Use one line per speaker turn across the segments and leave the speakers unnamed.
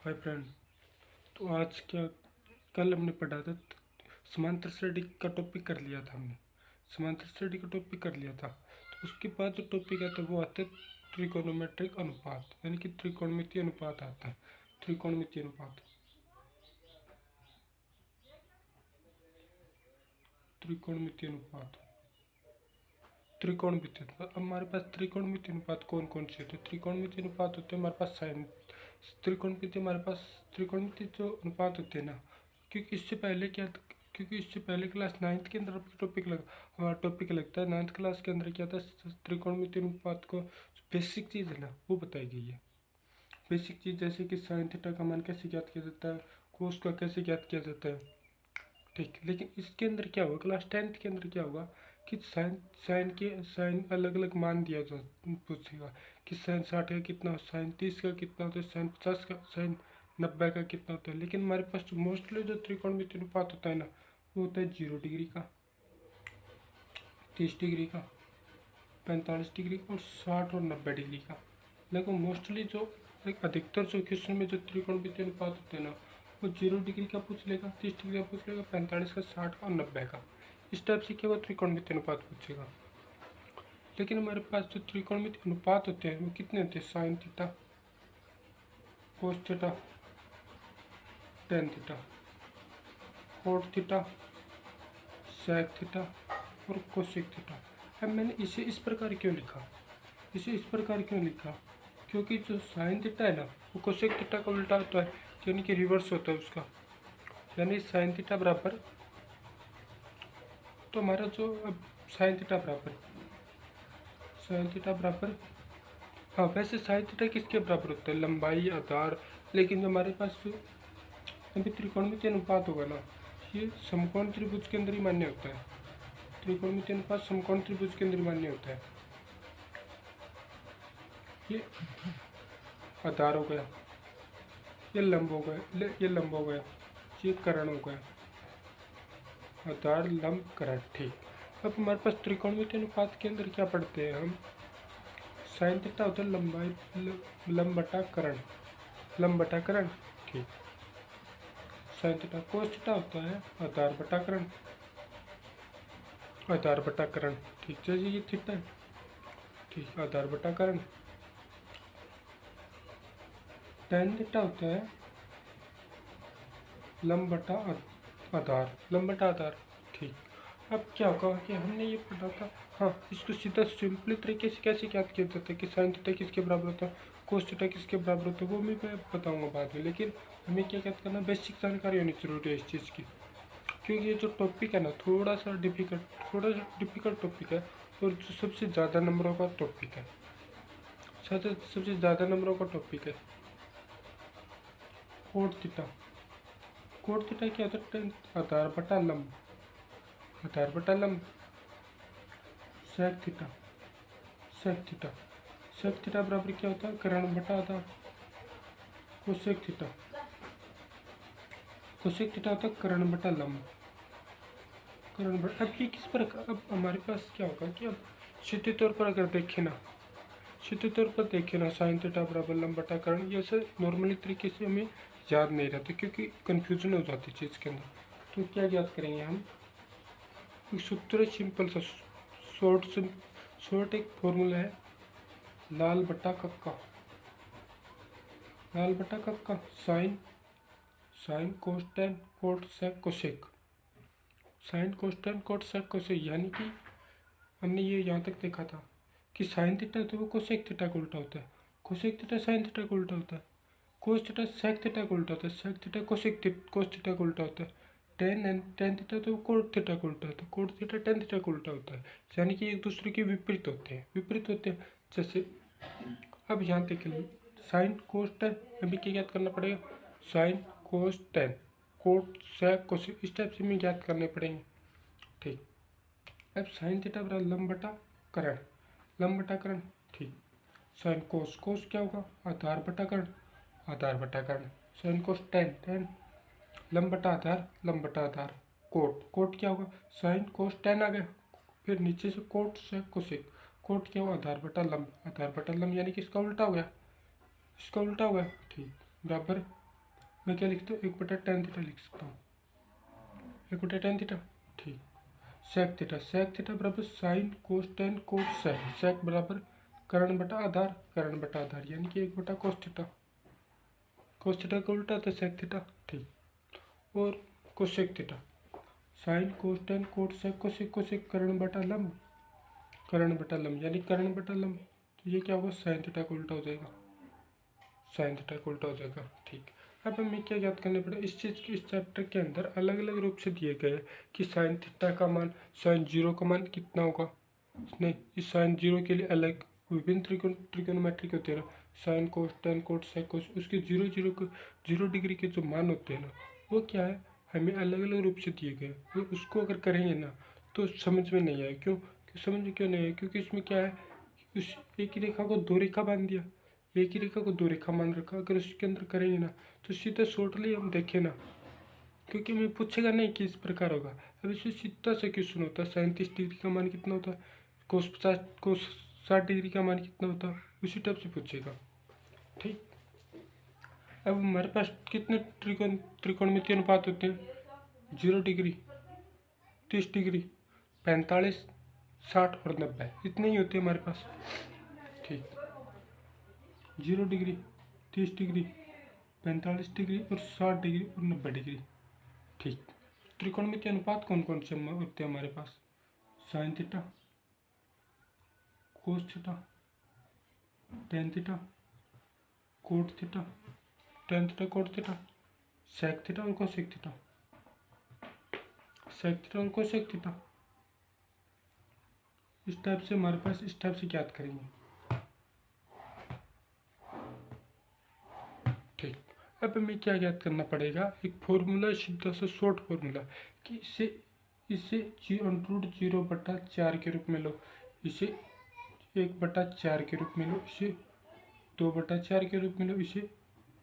Hi friend. तो आज क्या, कल हमने पढ़ा था समांतर श्रेणी का टॉपिक कर लिया था हमने। समांतर श्रेणी का टॉपिक कर लिया था, तो उसके बाद जो टॉपिक आता है वो आता है त्रिकोणमितिक अनुपात, यानी कि त्रिकोणमितीय अनुपात आता है। त्रिकोणमितीय अनुपात, त्रिकोणमितीय अनुपात, त्रिकोणमितीय अनुपात। अब हमारे पास त्रिकोणमितीय अनुपात कौन कौन से होते हैं? त्रिकोणमितीय अनुपात होते हैं हमारे पास साइन त्रिकोणमितीय, हमारे पास त्रिकोणमितीय जो अनुपात होते हैं ना, क्योंकि इससे पहले क्या, क्योंकि इससे पहले क्लास 9th के अंदर हमारा टॉपिक लगता है। 9th क्लास के अंदर क्या था, त्रिकोणमितीय अनुपात को बेसिक चीज़ है ना वो बताई गई है। बेसिक चीज़ जैसे कि साइन थीटा का मान कैसे ज्ञात किया जाता है, कोस का कैसे ज्ञात किया जाता है, ठीक। लेकिन इसके अंदर क्या होगा, क्लास 10th के अंदर क्या होगा कि साइन अलग अलग मान दिया जा पूछेगा कि साइन 60 का कितना, साइन 30 का कितना होता है, साइन 50 का, साइन 90 का कितना होता है। लेकिन हमारे पास मोस्टली जो त्रिकोणमितीय अनुपात होता है ना, वो होता है 0 डिग्री का, 30 डिग्री का, 45 डिग्री का और 60 और 90 डिग्री का। लेकिन मोस्टली जो अधिकतर जो क्वेश्चन में जो त्रिकोणमितीय अनुपात होते हैं ना, वो 0 डिग्री का पूछ लेगा, 30 डिग्री का पूछ लेगा, 45 का, 60 का और 90 का। इस टाइप से क्या होगा, त्रिकोणमितीय अनुपात पूछेगा। लेकिन हमारे पास जो त्रिकोणमितीय अनुपात होते हैं वो कितने होते हैं? Sine theta, cos theta, tan theta, cot theta, sec theta और कोसेक थीटा। अब मैंने इसे इस प्रकार क्यों लिखा, क्योंकि जो साइन थीटा है ना वो कोसेक थीटा का उल्टा होता है, यानी कि रिवर्स होता है उसका। यानी साइन थीटा बराबर, तो हमारा जो अब साइन थीटा बराबर, हाँ वैसे साइन थीटा किसके बराबर होता है? लंबाई, आधार। लेकिन जो हमारे पास जो अभी त्रिकोणमितीय अनुपात होगा ना, ये समकोण त्रिभुज के अंदर ही मान्य होता है। त्रिकोणमितीय अनुपात समकोण त्रिभुज के अंदर मान्य होता है। ये आधार हो गया, ये लंब हो गया, ये कर्ण हो गया, आधार, लंब, कर्ण, ठीक। अब हमारे पास त्रिकोणमितीय अनुपात के अंदर क्या पढ़ते हैं हम? साइन थीटा होता है लंबाई, लंब बटा कर्ण, ठीक। साइन थीटा, कोस थीटा होता है आधार बटा कर्ण, ठीक। जैसे ये थीटा है, ठीक, आधार बटा कर्ण। टेन थीटा होता है लंब बटा आधार, ठीक। अब क्या होगा कि हमने ये पढ़ा था, हाँ इसको सीधा सिंपली तरीके से कैसे ज्ञात किया जाता है कि साइन थीटा किसके बराबर होता है, कोस थीटा किसके बराबर होता है, वो मैं बताऊंगा बाद में। लेकिन हमें क्या ज्ञात करना, बेसिक जानकारी होनी जरूरी है इस चीज़ की। क्योंकि ये जो टॉपिक है ना थोड़ा सा डिफिकल्ट टॉपिक है, और जो सबसे ज़्यादा नंबरों का टॉपिक है, सबसे ज़्यादा नंबरों का टॉपिक है। कोट थीटा क्या होता है? आधार बटा लंब। सेक थीटा बराबर क्या होता है? कर्ण बटा आधार। कोसेक थीटा होता है कर्ण बटा लंब। अब ये किस प्रकार, अब हमारे पास क्या होगा कि अब सीधे तौर पर अगर देखें ना साइन थीटा बराबर लंब बटा कर्ण, ये सर नॉर्मली तरीके से हमें याद नहीं रहता, क्योंकि कन्फ्यूजन हो जाती है चीज़ के अंदर। तो क्या याद करेंगे हम? एक सूत्र है सिंपल सा, शॉर्ट एक फॉर्मूला है, लाल बटा कक्का, sine cos tan cot sec cosec, यानी कि हमने ये यहाँ तक देखा था कि साइन थीटा तो वो कोसेक थीटा को उल्टा होता है, कोसेक थीटा साइन थीटा को उल्टा होता है, कोस थीटा सेक थीटा को उल्टा होता है, सेक थीटा कोस थीटा को उल्टा होता है, टेन थीटा तो कोट थीटा को उल्टा होता है, कोट थीटा टेन थीटा को उल्टा होता है। यानी कि एक दूसरे के विपरीत होते हैं। जैसे अब यहाँ देखिए, साइन कोस टेन, अभी क्या याद करना पड़ेगा? Sine cos tan cot sec cos, इस टाइप से हमें याद करने पड़ेंगे, ठीक। अब साइन थीटा बराबर लंब बटा कर्ण, ठीक। साइन कोस क्या होगा? आधार बटा कर्ण, साइन कोस टेन लंब बटा आधार, कोट क्या होगा? साइन कोस टेन आ गया, फिर नीचे से कोट से कोसेक, कोट क्या होगा? आधार बटा लंब, यानी कि इसका उल्टा हो गया, ठीक। बराबर मैं क्या लिखता हूँ, 1/tan थीटा लिख सकता हूँ, 1/tan थीटा। ठीक। सेक थीटा बराबर sine cos tan cot sec, sec बराबर कर्ण बटा आधार, कर्ण बटा आधार, यानी कि 1/cos थीटा। कोस थीटा का उल्टा था सेक थीटा। ठीक। और cosec theta, sine cos tan cot sec cosec, cosec कर्ण बटा लंब, कर्ण बटा लंब यानी कर्ण बटा लंब। तो ये क्या होगा, साइन थीटा का उल्टा हो जाएगा, साइन थीटा का उल्टा हो जाएगा। ठीक। अब हमें क्या याद करना पड़ेगा, इस चीज़ के इस चैप्टर के अंदर अलग अलग रूप से दिए गए कि साइन थीटा का मान, साइन जीरो का मान कितना होगा। नहीं, इस साइन जीरो के लिए अलग विभिन्न त्रिकोणोमेट्रिक होते हैं ना, sine cos tan cot sec cos, उसके जीरो जीरो को 0 डिग्री के जो मान होते हैं ना, वो क्या है, हमें अलग अलग रूप से दिए गए। तो उसको अगर करेंगे ना तो समझ में नहीं आए। क्यों समझ में क्यों नहीं आए, क्योंकि इसमें क्या है, उस एक ही रेखा को दो रेखा बांध दिया, एक ही रेखा को दो रेखा मान रखा। अगर उसके अंदर करेंगे ना तो सीधा शॉर्टली हम देखें ना, क्योंकि हमें पूछेगा नहीं कि इस प्रकार होगा। अब इसे सीधा से क्वेश्चन होता है, 37 डिग्री का मान कितना होता है, कोस 60 डिग्री का मान कितना होता है, उसी टाइप से पूछेगा। ठीक। अब हमारे पास कितने त्रिकोणमितीय अनुपात होते हैं, 0 डिग्री, 30 डिग्री, 45, 60 और 90, इतने ही होते हैं हमारे पास। ठीक। 0 डिग्री, 30 डिग्री, 45 डिग्री और 60 डिग्री और 90 डिग्री। ठीक। त्रिकोणमितीय अनुपात कौन कौन से होते हैं हमारे पास, sine theta, cos theta, tan theta, cot theta, tan theta cot theta, sec theta और कोसेक थीटा, सेक थीटा और कोसेक थीटा। इस टाइप से हमारे पास, इस टाइप से याद करेंगे। ठीक। अब हमें क्या याद करना पड़ेगा, एक फॉर्मूला, सीधा सा शॉर्ट फॉर्मूला, कि इसे 0√0/4 के रूप में लो, इसे 1/4 के रूप में लो, इसे 2/4 के रूप में लो, इसे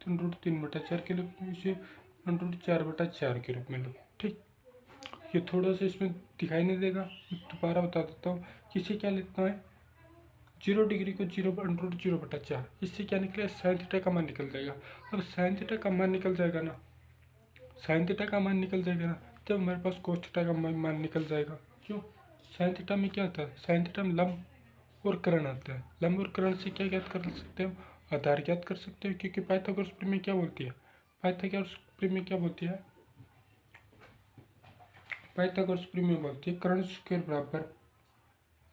3/4 के रूप में, इसे 4/4 के रूप में लो। ठीक। ये थोड़ा सा इसमें दिखाई नहीं देगा, दोबारा बता देता हूँ कि इसे क्या लिखना है, 0 डिग्री को 0√0/4, इससे क्या निकलेगा, साइन थीटा का मान निकल जाएगा। अब साइन थीटा का मान निकल जाएगा ना, साइन थीटा का मान निकल जाएगा ना, तब हमारे पास कोस थीटा का मान निकल जाएगा। क्यों, साइन थीटा में क्या आता है, साइन थीटा में लंब और कर्ण आता है। लंब और कर्ण से क्या ज्ञात कर सकते हैं, आधार ज्ञात कर सकते हैं, क्योंकि पाइथागोरस प्रमेय क्या बोलती है, पाइथागोरस प्रमेय क्या बोलती है, पाइथागोरस प्रमेय बोलती है कर्ण स्क्वायर बराबर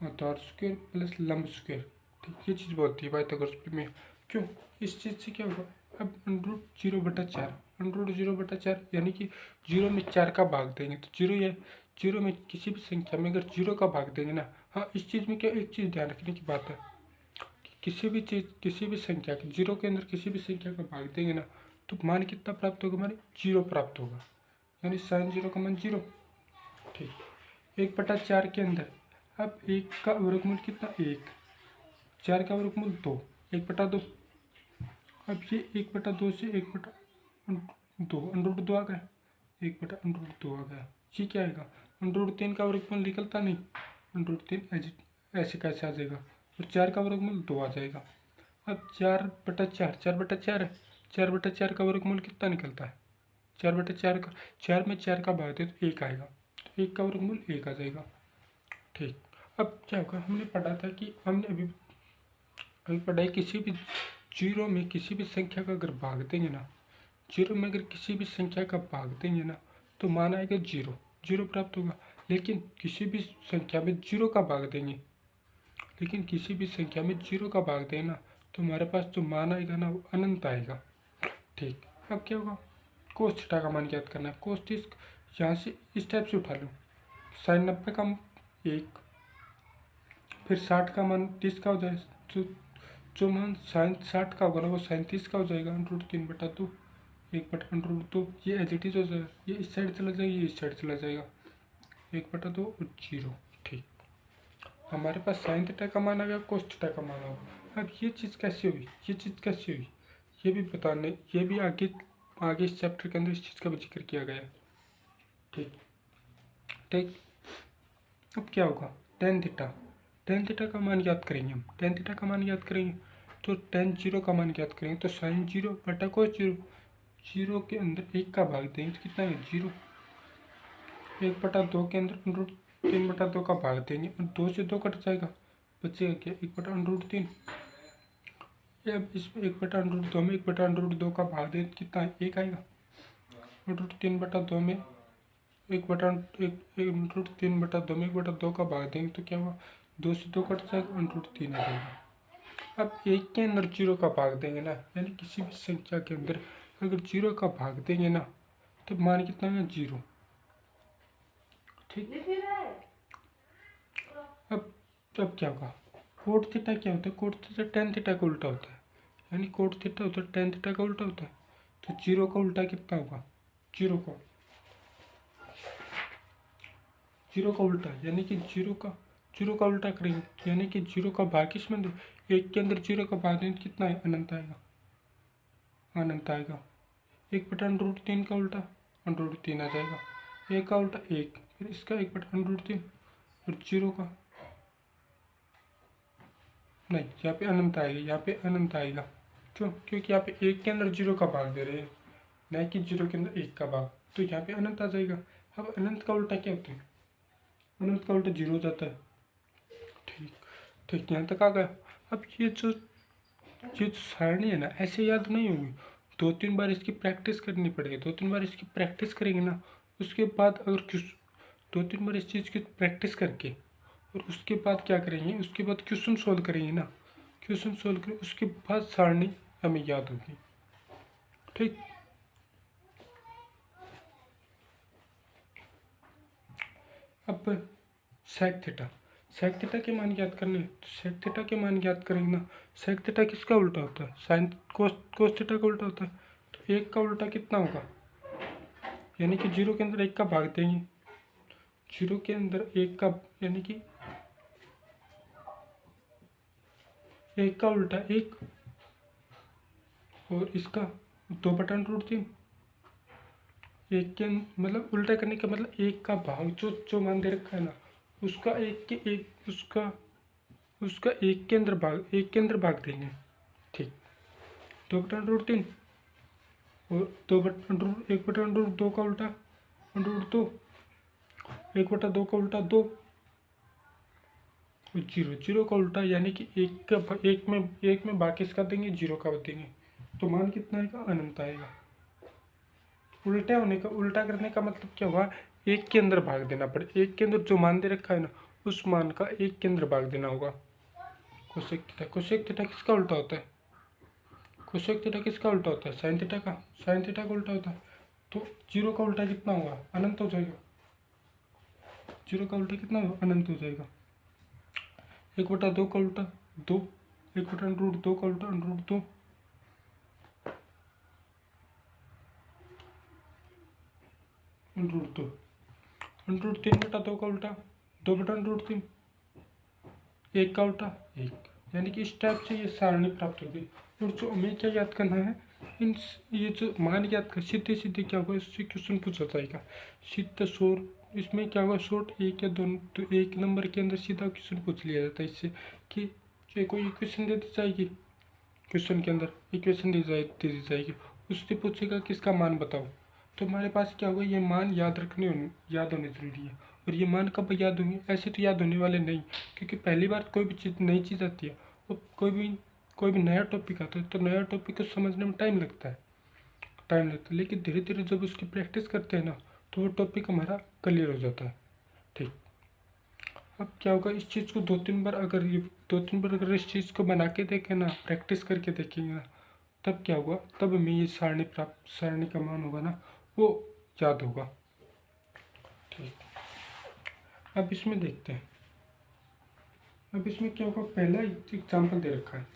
आधार स्क्वायर प्लस लंब स्क्वायर। ठीक, ये चीज़ बोलती है पाइथागोरस प्रमेय। क्यों, इस चीज़ से क्या होगा, अब √0/4, √0/4 यानी कि 0 में 4 का भाग देंगे तो 0 या 0 में किसी भी संख्या में अगर 0 का भाग देंगे ना, हाँ इस चीज़ में क्या एक चीज़ ध्यान रखने की बात है कि किसी भी चीज़, किसी भी संख्या के 0 के अंदर किसी भी संख्या का भाग देंगे ना तो मान कितना प्राप्त होगा, हमारे 0 प्राप्त होगा, यानी साइन 0 का मान 0। ठीक। 1/4 के अंदर अब 1 का वर्गमूल कितना, 1, 4 का वर्गमूल 2, 1/2। अब ये 1/2 से 1/2 √2 आ गया, 1/√2 आ गया। ये क्या आएगा, √3 का वर्गमूल निकलता नहीं, √3 ऐसे कैसे आ जाएगा, और 4 का वर्गमूल 2 आ जाएगा। अब 4/4, 4/4 है, 4/4 का वर्गमूल कितना निकलता है, 4/4 का, 4 में 4 का भाग दे तो 1 आएगा, तो 1 का वर्गमूल 1 आ जाएगा। ठीक। अब क्या होगा, हमने पढ़ा था कि हमने अभी पढ़ा, किसी भी 0 में किसी भी संख्या का अगर भाग देंगे ना, 0 में अगर किसी भी संख्या का भाग देंगे ना तो मान आएगा 0, 0 प्राप्त होगा। लेकिन किसी भी संख्या में 0 का भाग देंगे, लेकिन किसी भी संख्या में 0 का भाग देना तो हमारे पास जो मान आएगा ना वो अनंत आएगा। ठीक। अब क्या होगा, कोस थीटा का मान याद करना है, कोस 30 यहाँ से इस टाइप से उठा लो, साइन 90 का 1, फिर 60 का मान 30 का हो जाए, जो मान साइन 60 का होगा ना वो साइन 30 का हो जाएगा, √3/2, 1/√2, ये एज इट इज हो जाएगा, ये इस साइड चला जाएगा, ये इस साइड चला जाएगा, 1/2 और 0। ठीक। हमारे पास साइन थीटा का मान आ गया, कोस थीटा का मान आ गया। अब ये चीज़ कैसे हुई, ये चीज़ कैसे हुई, ये भी बताने, ये भी आगे आगे इस चैप्टर के अंदर इस चीज़ का भी जिक्र किया गया है। ठीक। ठीक। अब क्या होगा, टेन थीटा, टेन थीटा का मान याद करेंगे हम, टेन थीटा का मान याद करेंगे तो टेन 0 का मान याद करेंगे तो साइन 0/cos 0, जीरो के अंदर एक का भाग देंगे तो कितना है, जीरो। 1/2 के अंदर √3/2 का भाग देंगे और 2 से 2 कट जाएगा, बचेगा क्या, 1/√3। अब इसमें 1/√2 में 1/√2 का भाग दें तो कितना है, 1 आएगा। √3/2 में 1/3/2 में 1/2 का भाग देंगे तो क्या हुआ, 2 से 2 कट जाएगा, √3 आ जाएगा। अब 1 के अंदर 0 का भाग देंगे ना, यानी किसी भी संख्या के अंदर अगर 0 का भाग देंगे ना तो मान कितना है, 0। ठीक। अब क्या होगा, कोट थीटा क्या होता है, कोट थीटा tan थीटा का उल्टा होता है, यानी कोट थीटा होता है tan थीटा का उल्टा होता है। तो 0 का उल्टा कितना होगा, 0 का उल्टा, यानी कि 0 का उल्टा करेंगे, यानी कि 0 का भाग किसमें दे, 1 के अंदर 0 का भाग देंगे कितना है, अनंत आएगा, अनंत आएगा। 1/√3 का उल्टा √3 आ जाएगा, 1 का उल्टा 1, फिर इसका 1/√3 और 0 का नहीं, यहाँ पे अनंत आएगा, यहाँ पे अनंत आएगा। क्यों, क्योंकि यहाँ पे 1 के अंदर 0 का भाग दे रहे हैं, नहीं कि 0 के अंदर 1 का भाग, तो यहाँ पे अनंत आ जाएगा। अब अनंत का उल्टा क्या होता है, अनंत का उल्टा 0 हो जाता है। ठीक, ठीक, यहाँ तक आ गया। अब ये जो सारणी है ना, ऐसे याद नहीं होगी, 2-3 बार इसकी प्रैक्टिस करनी पड़ेगी। 2-3 बार इसकी प्रैक्टिस करेंगे ना, उसके बाद अगर 2-3 बार इस चीज़ की प्रैक्टिस करके और उसके बाद क्या करेंगे, उसके बाद क्वेश्चन सोल्व करेंगे ना, क्वेश्चन सोल्व करें उसके बाद सारणी हमें याद होगी। ठीक। अब सेक थीटा के मान याद करने, तो सेक थीटा के मान याद करेंगे ना। सेक थीटा किसका उल्टा होता है, साइन कोस थीटा का उल्टा होता है। तो 1 का उल्टा कितना होगा, यानी कि 0 के अंदर 1 का भाग देंगे, 0 के अंदर 1 का, यानी कि 1 का उल्टा 1 और इसका 2/√3। 1 के मतलब उल्टा करने का मतलब 1 का भाग जो मान दे रखा है ना, उसका 1 के 1 उसका 1 के अंदर भाग देंगे। ठीक, 2/√3 और 1/√2 का उल्टा √2, 1/2 का उल्टा 2 और 0 का उल्टा, यानी कि 1 में भाग किसका देंगे, 0 का देंगे, तो मान कितना आएगा, अनंत आएगा। उल्टा करने का मतलब क्या हुआ, 1 के अंदर भाग देना पड़े, 1 के अंदर जो मान दे रखा है ना, उस मान का 1 के अंदर भाग देना होगा। कोसेक थीटा किसका उल्टा होता है, कोसेक थीटा किसका उल्टा होता है, साइन थीटा का उल्टा होता है। तो 0 का उल्टा कितना होगा, अनंत हो जाएगा। 0 का उल्टा कितना होगा, अनंत हो जाएगा। 1/2 का उल्टा 2, 1/√2 का उल्टा √2, √2, √3/2 का उल्टा 2/√3, 1 का उल्टा 1, यानी कि इस टाइप से ये सारणी प्राप्त होगी। और जो हमें क्या याद करना है, ये जो मान याद कर, सीधे सीधे क्या होगा, इससे क्वेश्चन पूछा जाएगा सीधा शॉर्ट। इसमें क्या होगा, शॉर्ट 1 या 2, तो 1 नंबर के अंदर सीधा क्वेश्चन पूछ लिया जाता है इससे, कि कोई इक्वेशन दे दी जाएगी, क्वेश्चन के अंदर इक्वेशन दे दी जाएगी, उससे पूछेगा किसका मान बताओ। तो हमारे पास क्या होगा, ये मान याद होने जरूरी है। और ये मान कब याद होंगे, ऐसे तो याद होने वाले नहीं, क्योंकि पहली बार कोई भी चीज़ नई चीज़ आती है और कोई भी नया टॉपिक आता है, तो नया टॉपिक को समझने में टाइम लगता है। लेकिन धीरे धीरे जब उसकी प्रैक्टिस करते हैं ना, तो वो टॉपिक हमारा क्लियर हो जाता है। ठीक। अब क्या होगा, इस चीज़ को 2-3 बार अगर इस चीज़ को बना के देखें ना, प्रैक्टिस करके देखेंगे ना, तब क्या होगा, तब हमें ये सारणी का मान होगा ना, वो याद होगा। ठीक। अब इसमें देखते हैं, अब इसमें क्या होगा, पहला एग्जाम्पल दे रखा है,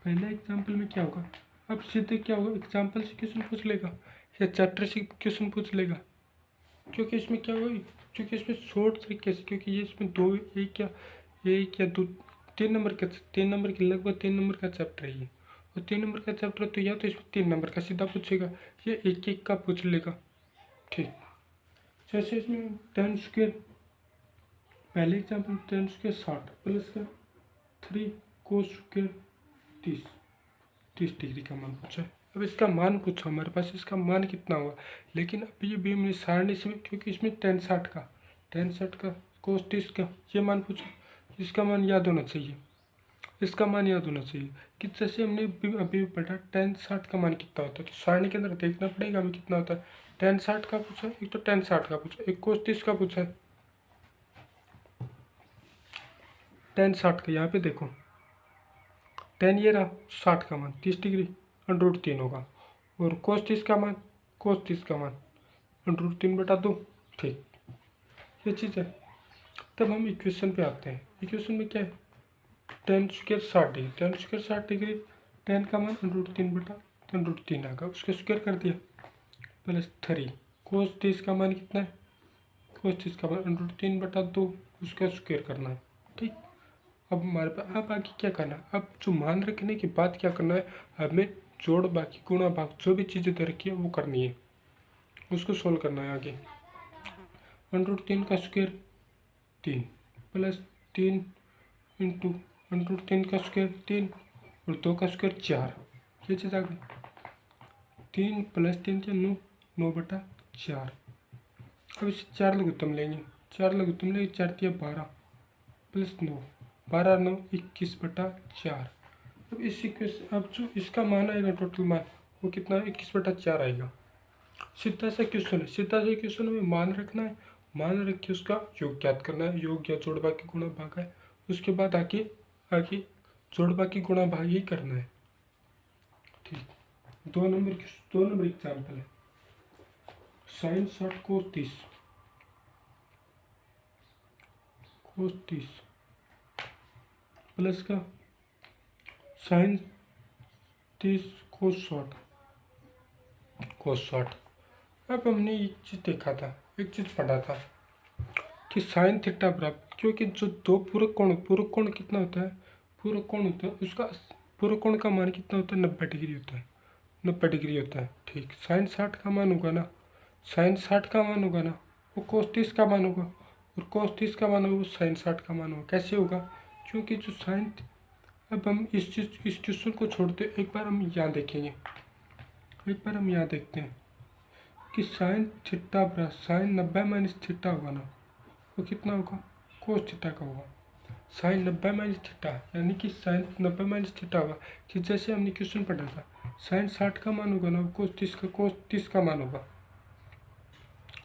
पहला एग्जाम्पल में क्या होगा, अब सीधे क्या होगा, एग्जाम्पल से क्वेश्चन पूछ लेगा या चैप्टर से क्वेश्चन पूछ लेगा, क्योंकि इसमें क्या होगा, क्योंकि इसमें शॉर्ट तरीके से, क्योंकि ये इसमें एक या दो 3 नंबर की लगभग 3 नंबर का चैप्टर है ये, और 3 नंबर का चैप्टर, तो या तो इसमें 3 नंबर का सीधा पूछेगा या 1-1 का पूछ लेगा। ठीक, जैसे इसमें tan², पहले एग्जाम्पल tan² 60 प्लस का 3 cos² 30, 30 डिग्री का मान पूछा है। अब इसका मान पूछा हमारे पास, इसका मान कितना होगा। लेकिन अब ये भी हमने सारणी से, क्योंकि इसमें tan 60 का cos 30 का ये मान पूछा, इसका मान याद होना चाहिए, इसका मान याद होना चाहिए कि जैसे हमने अभी पढ़ा tan 60 का मान कितना होता है, तो सारणी के अंदर देखना पड़ेगा हमें कितना होता है। tan 60 का पूछा, एक तो tan 60 का पूछा, एक cos 30 का पूछा है। tan 60 का यहाँ पे देखो, tan ये रहा 60 का मान 30 डिग्री √3 होगा, और cos 30 का मान √3/2। ठीक, ये चीज़ है। तब हम इक्वेशन पे आते हैं। इक्वेशन में क्या है, tan स्क्वायर 60 डिग्री, tan का मान √3 आएगा, उसका स्क्वायर कर दिया +3। cos 30 का मान कितना है, cos 30 का मान √3/2, उसका स्क्वायर करना है। ठीक, अब हमारे पास अब आगे क्या करना है, अब जो मान रखने के बाद क्या करना है, हमें जोड़ बाकी गुणा भाग जो भी चीज़ें दे रखी है वो करनी है, उसको सोल्व करना है आगे। √3 का स्क्वायर 3 +3 इंटू √3 का स्क्वायर 3 और 2 का स्क्वायर 4, ये चीज़ आ गई। 3 + 3 क्या 9/4। अब इसे 4 लघुत्तम लेंगे, 4 दिया 12 + 9, 12 9 21/4। अब इस इक्वेशन, अब जो इसका मान आएगा टोटल मान वो कितना, 21/4 आएगा। सीधा सा क्वेश्चन में मान रखना है, मान रख के उसका योग ज्ञात करना है, योग या जोड़ बाकी गुणा भाग है, उसके बाद आगे जोड़ बाकी गुणा भाग ही करना है। ठीक, 2 नंबर एग्जाम्पल है, sin 60 cos 30 प्लस का sin 30 cos 60। अब हमने एक चीज़ देखा था, एक चीज़ पढ़ा था कि साइन थीटा बराबर, क्योंकि जो दो पूरक कोण कितना होता है, उसका पूरक कोण का मान कितना होता है, 90 डिग्री होता है, 90 डिग्री होता है। ठीक, साइन 60 का मान होगा ना, साइन 60 का मान होगा ना, वो cos 30 का मान होगा, और cos 30 का मान होगा वो साइन 60 का मान होगा। कैसे होगा, क्योंकि जो साइन, अब हम इस क्वेश्चन को छोड़ते, एक बार हम यहाँ देखेंगे, एक बार हम यहाँ देखते हैं कि साइन थीटा बराबर साइन 90 - थीटा होगा ना, वो कितना होगा, cos थीटा का होगा। साइन 90 - थीटा यानी कि साइन 90 - थीटा होगा कि जैसे हमने क्वेश्चन पढ़ा था, साइन 60 का मान होगा ना, वो cos 30 का मान होगा।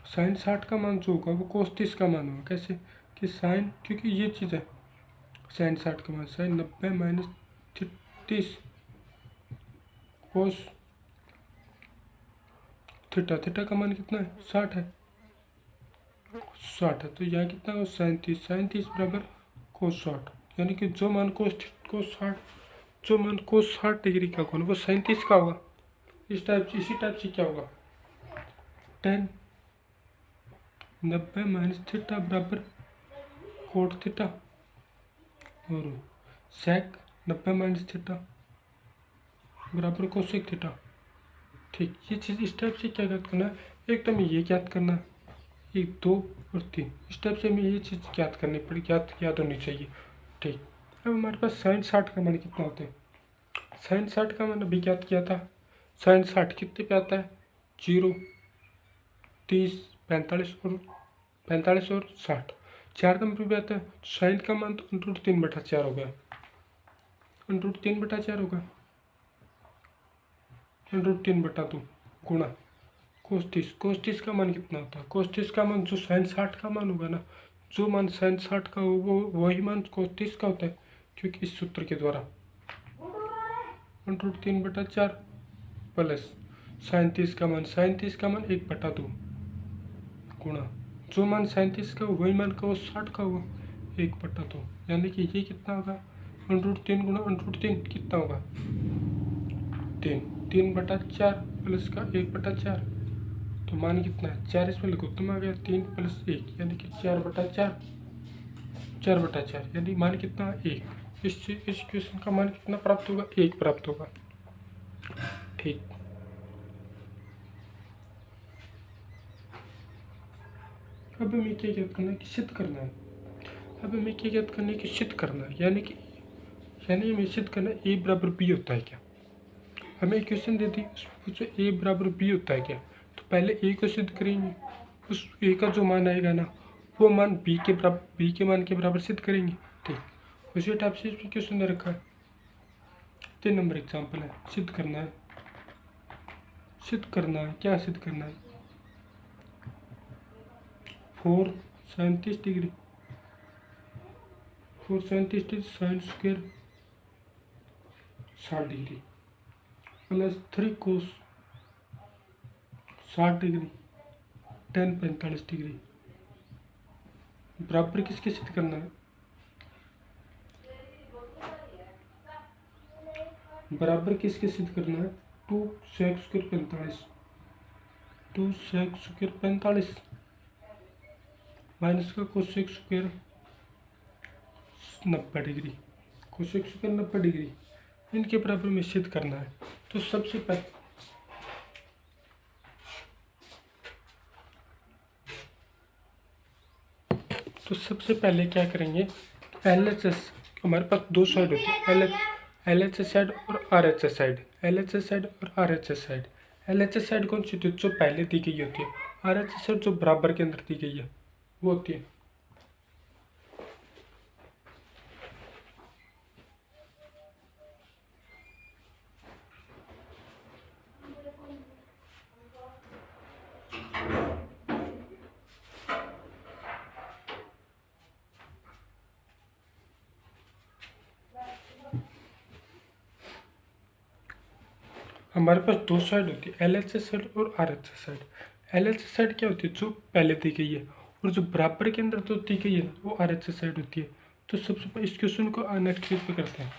साइन 60 का मान जो होगा वो cos 30 का मान होगा। कैसे कि साइन, क्योंकि ये चीज़ है, साइन 60 का मान साइन 90 - 30 cos थीटा का मान कितना है, 60 है, 60 है। तो यहाँ कितना होगा, साइन 30 बराबर cos 60, यानी कि जो मान cos 60 डिग्री का कोण वो साइन 30 का होगा। इसी टाइप से क्या होगा, tan 90 - थीटा बराबर cot थीटा, और sec 90 - थीटा बराबर कोसेक थीटा। ठीक, ये चीज़ इस टाइप से क्या ज्ञात करना है, एक तो हमें ये ज्ञात करना है, 1 2 और 3, इस टाइप से हमें ये चीज़ ज्ञात करनी पड़ी, याद होनी चाहिए। ठीक, अब हमारे पास साइन 60 का मान कितना होता है, साइन 60 का मान अभी ज्ञात किया था। साइन 60 कितने पे आता है, 0 30 45 और 60, 4 नंबर पे आता है। साइन का मान तो √3/4 हो गया, √3/4 होगा, √3/2 गुणा cos 30 का मान कितना होता है, cos 30 का मान जो साइन 60 का मान होगा ना, जो मान साइन 60 का हो वो वही मान cos 30 का होता है, क्योंकि इस सूत्र के द्वारा √3/4 प्लस साइन 30 का मान 1/2 गुणा जो मान साइन 30 का हो वही मान cos 60 का होगा 1/2, यानी कि ये कितना होगा, √3 गुणा √3 कितना होगा, 3/4 प्लस का 1/4, तो मान कितना है, 4 इसमें लघुत्तम आ गया, 3 + 1 यानी कि 4/4, यानी मान कितना, 1। इस क्वेश्चन का मान कितना प्राप्त होगा, 1 प्राप्त होगा। ठीक, अब हमें क्या ज्ञात करना है कि सिद्ध करना है, यानी हमें सिद्ध करना है ए बराबर बी होता है क्या, हमें इक्वेशन दे दी, उसमें पूछो ए बराबर बी होता है क्या, तो पहले ए को सिद्ध करेंगे, उस ए का जो मान आएगा ना वो मान बी के मान के बराबर सिद्ध करेंगे। ठीक, उसी टाइप से इसमें क्वेश्चन दे रखा है। 3 नंबर एग्जाम्पल है, सिद्ध करना है। क्या सिद्ध करना है? 437 degree sine square 60 degree plus 3 कोस 60 डिग्री tan 45 डिग्री बराबर किसके सिद्ध करना है? बराबर किसके सिद्ध करना है? 2 sec square 45 2 sec square 45 minus का cosec square 90 degree, cosec square 90 degree, इनके बराबर में सिद्ध करना है। तो सबसे पहले क्या करेंगे, LHS हमारे पास दो साइड होती है, LHS साइड और RHS साइड। LHS साइड और RHS साइड। LHS साइड कौन सी होती है? जो पहले दी गई होती है। RHS साइड जो बराबर के अंदर दी गई है वो होती है। हमारे पास दो साइड होती है, LHS साइड और RHS साइड। LHS साइड क्या होती है? जो पहले दी गई है, और जो बराबर के अंदर जो दी गई है वो RHS साइड होती है। तो सबसे पहले इस क्वेश्चन को नेक्स्ट पेज पे करते हैं।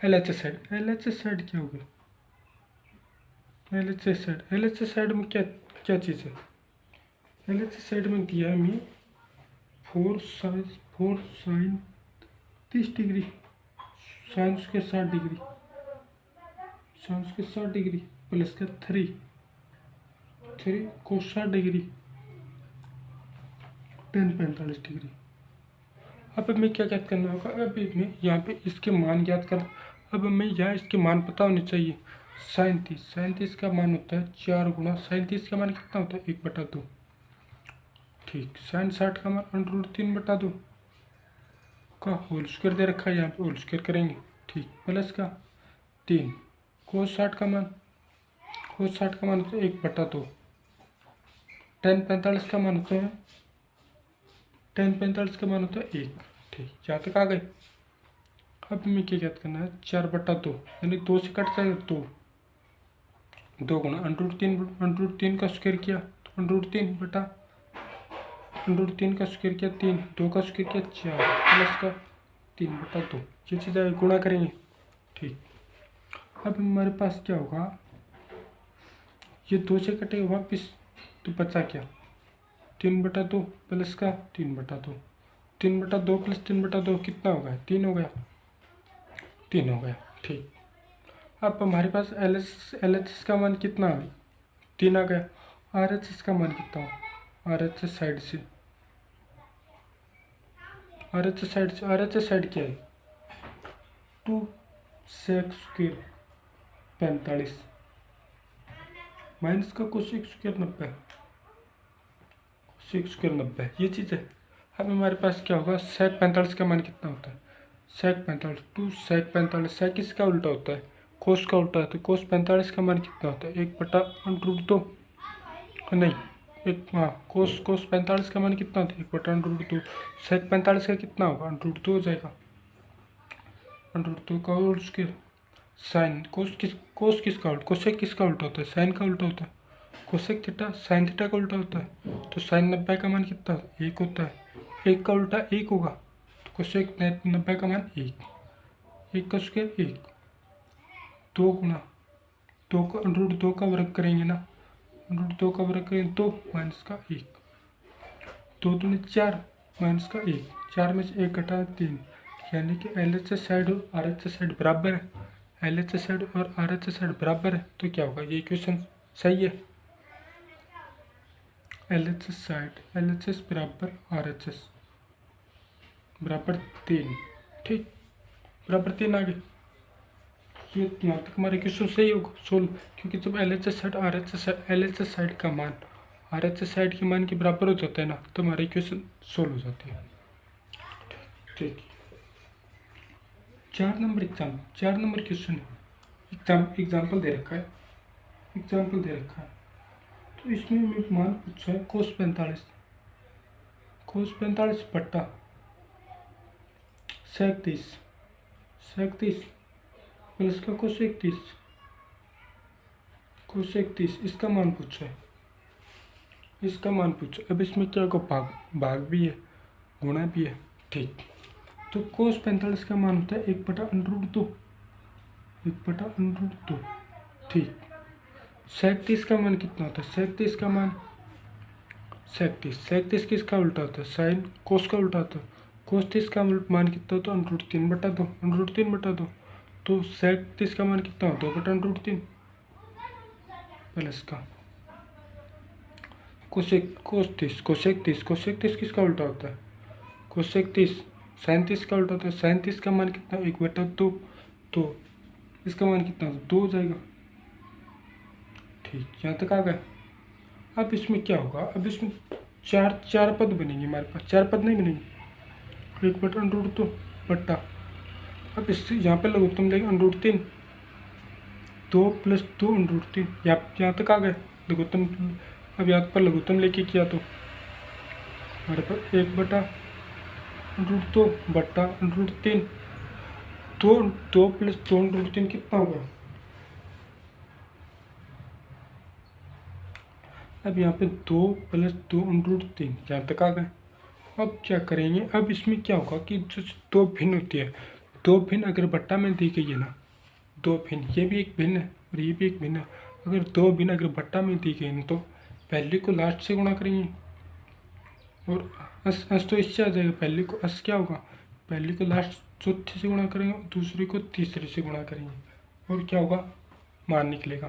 LHS साइड क्या होगी? LHS साइड में क्या चीज़ है? LHS साइड में दिया है हमें 4 sine 30 degree sine square 60 degree plus का 3 कोस 60 डिग्री tan 45 डिग्री। अब हमें क्या ज्ञात करना होगा? अब हमें यहाँ पे इसके मान ज्ञात कर, अब हमें यहाँ इसके मान पता होने चाहिए। साइन 30 का मान होता है 4 गुणा साइन 30 का मान कितना होता है? 1/2। ठीक, साइन 60 का मान √3/2 का होल स्क्वायर दे रखा है, यहाँ पे होल स्क्वायर करेंगे। ठीक, प्लस का 3 कोस 60 का मान होता है 1/2। tan 45 का मान होता है 1। ठीक, यहाँ तक आ गए। अब हमें क्या ज्ञात करना है? 4/2 यानी 2 से कट जाएगा 2 गुना √3 का स्क्वायर किया तो √3 का स्क्वायर किया 3, 2 का स्क्वायर किया 4 प्लस का 3/2, ये चीज़ गुणा करेंगे। ठीक, अब हमारे पास क्या होगा? ये 2 से कटेगा वापिस तो बचा क्या? 3/2 प्लस का 3/2 प्लस 3/2 कितना हो गया? 3 हो गया। ठीक, अब हमारे पास LHS का मान कितना है? 3 आ गया। RHS का मान कितना हो? RHS साइड क्या है? 2 sec स्क्वायर 45 माइनस का कोसेक स्क्वायर 90, ये चीज़ है। अब हमारे पास क्या होगा? sec 45 का मान कितना होता है? sec 45 2 sec 45, sec इसका उल्टा होता है, कोस का उल्टा है, तो कोस 45 का मान कितना होता है? 1/√2 नहीं, कोस 45 का मान कितना होता है? 1/√2। sec 45 का कितना होगा? √2 हो जाएगा, √2 का होल स्क्वायर। साइन कोसेक किसका उल्टा? कोसेक किसका उल्टा होता है? साइन का उल्टा होता है। कोसेक थीटा साइन थीटा का उल्टा होता है, तो साइन 90 का मान कितना होता है? 1 होता है। 1 का उल्टा 1 होगा, तो कोसेक 90 का मान 1 का स्क्वायर 1, 2 गुना 2 का √2 का वर्ग करेंगे ना, √2 का वर्ग करेंगे 2 माइनस का 1, 2 दूनी 4 माइनस का 1, 4 में से 1 घटा 3, यानी कि LHS साइड और RHS साइड बराबर है। LHS साइड और RHS साइड बराबर है, तो क्या होगा? ये इक्वेशन सही है। LHS बराबर RHS बराबर 3। ठीक, बराबर 3 आ गए। ये यहाँ तक हमारे क्वेश्चन सही होगा सोल्व, क्योंकि जब LHS साइड LHS साइड का मान RHS साइड के मान के बराबर हो जाता है ना, तो हमारे इक्वेशन सोल्व हो जाती है। ठीक, 4 नंबर क्वेश्चन है। एग्जाम्पल दे रखा है, तो इसमें हमें मान पूछा है cos 45 बट्टा sec 30 प्लस का cos 31 इसका मान पूछा है, अब इसमें क्या होगा, भाग भी है, गुणा भी है। ठीक, तो cos 45 का मान होता है 1/√2। ठीक, sec 30 का मान कितना होता है, sec 30 किसका उल्टा होता है, साइन कोस का उल्टा होता है। cos 30 का मान कितना होता है, √3/2। तो sec 30 का मान कितना होता है, 2/√3 प्लस का कोसेक 30 किसका उल्टा होता है, कोसेक 30 साइन 30 का उल्टा होता है। साइन 30 का मान कितना, 1/2, तो इसका मान कितना 2 हो जाएगा। ठीक, यहाँ तक आ गया। अब इसमें क्या होगा, अब इसमें चार पद बनेंगे हमारे पास, 4 पद नहीं बनेंगे, 1/√2 बट्टा, अब इससे यहाँ पे लघुत्तम लेंगे √3, 2 + 2 √3, यहाँ तक आ गए लघुत्तम। अब यहाँ पर लघुत्तम लेके किया तो हमारे पास 1/√2 बट्टा √3, 2 + 2 √3 कितना होगा। अब यहाँ पे 2 + 2 √3 यहाँ तक आ गए। अब क्या करेंगे, अब इसमें क्या होगा कि जो 2 भिन्न होती है, 2 भिन्न अगर बट्टा में दी गई है ना, 2 भिन्न, ये भी एक भिन्न है और ये भी एक भिन्न है। अगर 2 भिन्न अगर बट्टा में दी गई तो पहले को लास्ट से गुणा करेंगे और अस तो इससे आ जाएगा। पहले को अस क्या होगा, पहले को लास्ट चौथे से गुणा करेंगे और दूसरे को तीसरे से गुणा करेंगे और क्या होगा, मान निकलेगा।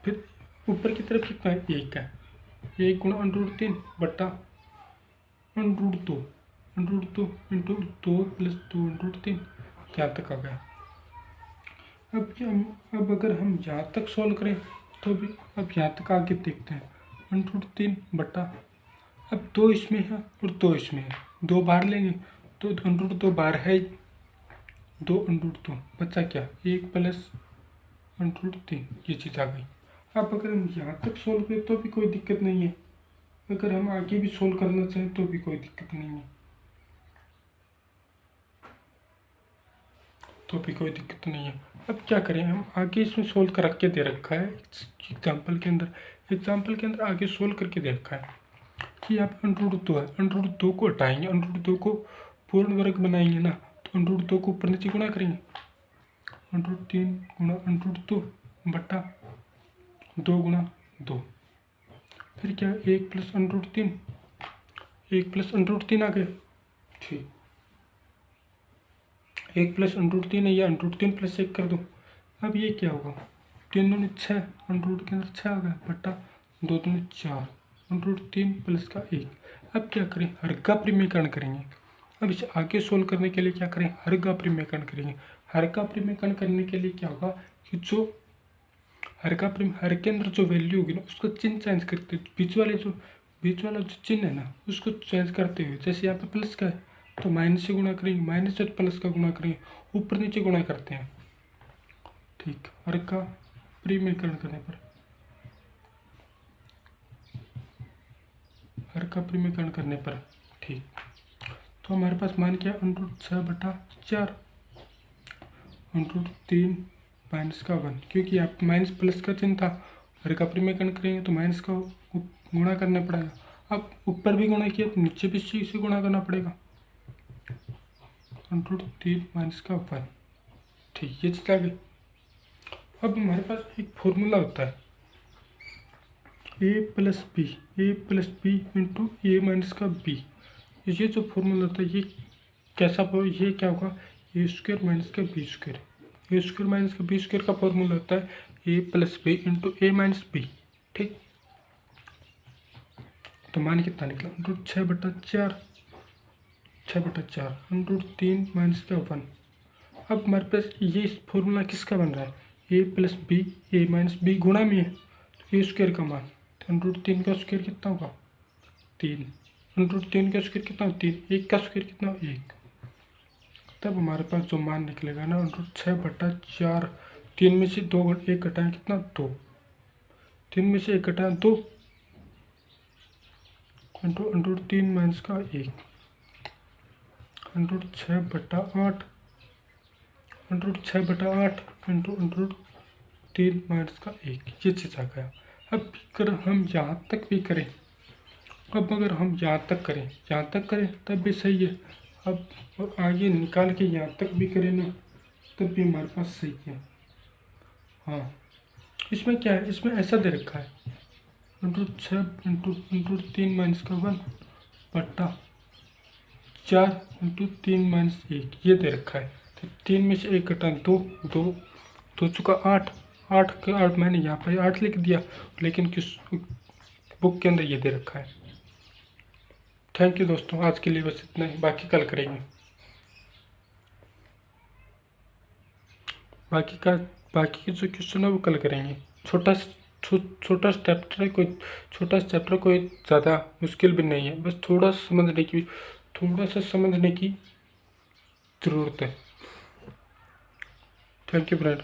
फिर ऊपर की तरफ कितना है, 1 है, 1 गुणा √3 बट्टा √2 इंटू 2 + 2 √3 क्या तक आ गया। अब अगर हम यहाँ तक सॉल्व करें तो भी, अब यहाँ तक आगे देखते हैं, √3 बट्टा, अब 2 इसमें है और 2 इसमें है, 2 बाहर लेंगे तो √2 बाहर है, 2 √2 बचा क्या, 1 + √3, ये चीज़ आ गई। अब अगर हम यहाँ तक सॉल्व करें तो भी कोई दिक्कत नहीं है, अगर हम आगे भी सॉल्व करना चाहें तो भी कोई दिक्कत नहीं है, अब क्या करें, हम आगे इसमें सोल्व कर के दे रखा है एग्जाम्पल के अंदर आगे सोल्व करके दे रखा है कि यहाँ पे √2 है, √2 को हटाएंगे, √2 को पूर्ण वर्ग बनाएंगे ना, तो √2 को ऊपर नीचे गुणा करेंगे, √3 गुणा √2 बट्टा 2 गुणा 2, फिर क्या 1 + √3 आ गए। ठीक, 1 + √3 है, या √3 + 1 कर दो। अब ये क्या होगा, 3 दूनी 6, √ के अंदर 6 आ गया बट्टा 2 दूनी 4, √3 + का 1। अब क्या करें, हर का परिमेयकरण करेंगे। अब इसे आगे सोल्व करने के लिए क्या करें, हर का परिमेयकरण करेंगे। हर का परिमेयकरण करने के लिए क्या होगा कि जो हर के अंदर जो वैल्यू होगी ना, उसको चिन्ह चेंज करते, बीच वाला जो चिन्ह है ना, उसको चेंज करते हुए, जैसे यहाँ पे प्लस का है तो माइनस से गुणा करेंगे, माइनस से प्लस का गुणा करेंगे, ऊपर नीचे गुणा करते हैं। ठीक, हर का परिमेयकरण करने पर, ठीक, तो हमारे पास मान क्या, √6/4, √3 माइनस का 1, क्योंकि आप माइनस प्लस का चिन्ह था, हर का परिमेयकरण करेंगे तो माइनस का गुणा करना पड़ेगा। अब ऊपर भी गुणा किया तो नीचे भी इसी से गुणा करना पड़ेगा, √3 माइनस का 1। ठीक, ये चीज़ आ गई। अब हमारे पास एक फॉर्मूला होता है a + b into a minus का b। ये जो फॉर्मूला होता है, ये कैसा, ये क्या होगा, a² माइनस का b², a² माइनस का b² का फॉर्मूला होता है a + b into a minus b। ठीक, तो मान कितना निकला, √6/4, √3 माइनस का 1 अब हमारे पास ये फॉर्मूला किसका बन रहा है, ए प्लस बी, ए माइनस बी गुणा में है, तो ए स्क्वायर का मान √3 का स्क्वायर कितना होगा 3, √3 का स्क्वायर कितना 3, 1 का स्क्वायर कितना 1। तब हमारे पास जो मान निकलेगा ना √6/4, 3 में से 2 1 घटाएं कितना 2, 3 में से 1 घटाएं 2, √3 माइनस का 1, √6/8, √6/8 √3 माइनस का 1, ये चीज़ आ गया। अब अगर हम यहाँ तक भी करें, अब अगर हम यहाँ तक करें तब भी सही है। अब और आगे निकाल के यहाँ तक भी करें ना तब भी हमारे पास सही है। हाँ, इसमें क्या है, इसमें ऐसा दे रखा है √3 माइनस का 1/4 √3 माइनस 1 ये दे रखा है। तो 3 में से 1 घटा 2, 2 चुका 8, 8 मैंने यहाँ पर 8 लिख दिया, लेकिन किस बुक के अंदर ये दे रखा है। थैंक यू दोस्तों, आज के लिए बस इतना ही, बाकी कल करेंगे। बाकी के जो क्वेश्चन है वो कल करेंगे। छोटा चैप्टर है, कोई ज़्यादा मुश्किल भी नहीं है, बस थोड़ा सा समझने की ज़रूरत है। Thank you friend.